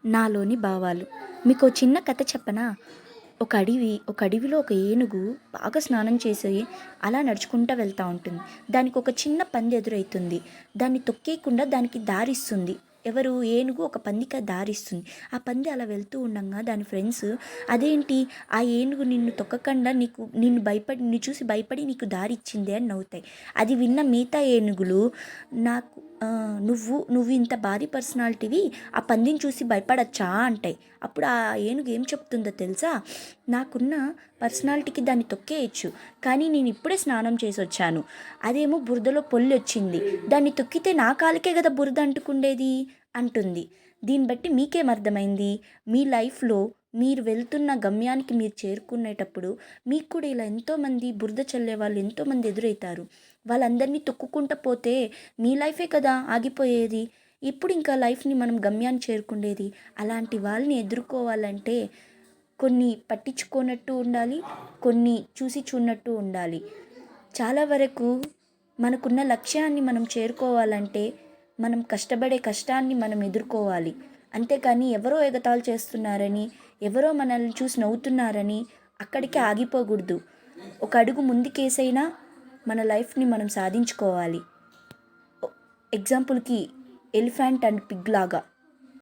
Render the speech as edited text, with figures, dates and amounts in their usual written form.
నాలోని భావాలు. మీకో చిన్న కథ చెప్పనా? ఒక అడవిలో ఒక ఏనుగు బాగా స్నానం చేసి అలా నడుచుకుంటా వెళ్తా ఉంటుంది. దానికొక చిన్న పంది ఎదురైతుంది. దాన్ని తొక్కేయకుండా దానికి దారిస్తుంది. ఎవరు? ఏనుగు ఒక పందికి దారిస్తుంది. ఆ పంది అలా వెళ్తూ ఉండంగా దాని ఫ్రెండ్స్, "అదేంటి ఆ ఏనుగు నిన్ను తొక్కకుండా నిన్ను చూసి భయపడి నీకు దారిచ్చింది" అని నవ్వుతాయి. అది విన్న మిగతా ఏనుగులు, నాకు నువ్వు ఇంత భారీ పర్సనాలిటీవి, ఆ పందిని చూసి భయపడచ్చా అంటాయి. అప్పుడు ఆ ఏనుగు ఏం చెప్తుందో తెలుసా? నాకున్న పర్సనాలిటీకి దాన్ని తొక్కేయచ్చు, కానీ నేను ఇప్పుడే స్నానం చేసి వచ్చాను. అదేమో బురదలో పొల్లి వచ్చింది. దాన్ని తొక్కితే నా కాలికే కదా బురద అంటుకుండేది అంటుంది. దీన్ని బట్టి మీకేం అర్థమైంది? మీ లైఫ్లో మీరు వెళ్తున్న గమ్యానికి మీరు చేరుకునేటప్పుడు మీకు కూడా ఇలా ఎంతోమంది బురద చల్లే వాళ్ళు ఎంతోమంది ఎదురవుతారు. వాళ్ళందరినీ తొక్కుకుంటూ పోతే మీ లైఫే కదా ఆగిపోయేది. ఇప్పుడు ఇంకా లైఫ్ని మనం గమ్యాన్ని చేరుకుండేది. అలాంటి వాళ్ళని ఎదుర్కోవాలంటే కొన్ని పట్టించుకోనట్టు ఉండాలి, కొన్ని చూసి చూడనట్టు ఉండాలి. చాలా వరకు మనకున్న లక్ష్యాన్ని మనం చేరుకోవాలంటే మనం కష్టపడే కష్టాన్ని మనం ఎదుర్కోవాలి. అంతేకాని ఎవరో ఎగతాళి చేస్తున్నారని, ఎవరో మనల్ని చూసి నవ్వుతున్నారని అక్కడికే ఆగిపోకూడదు. ఒక అడుగు ముందుకేసైనా మన లైఫ్ని మనం సాధించుకోవాలి. ఎగ్జాంపుల్కి ఎలిఫెంట్ అండ్ పిగ్ లాగా.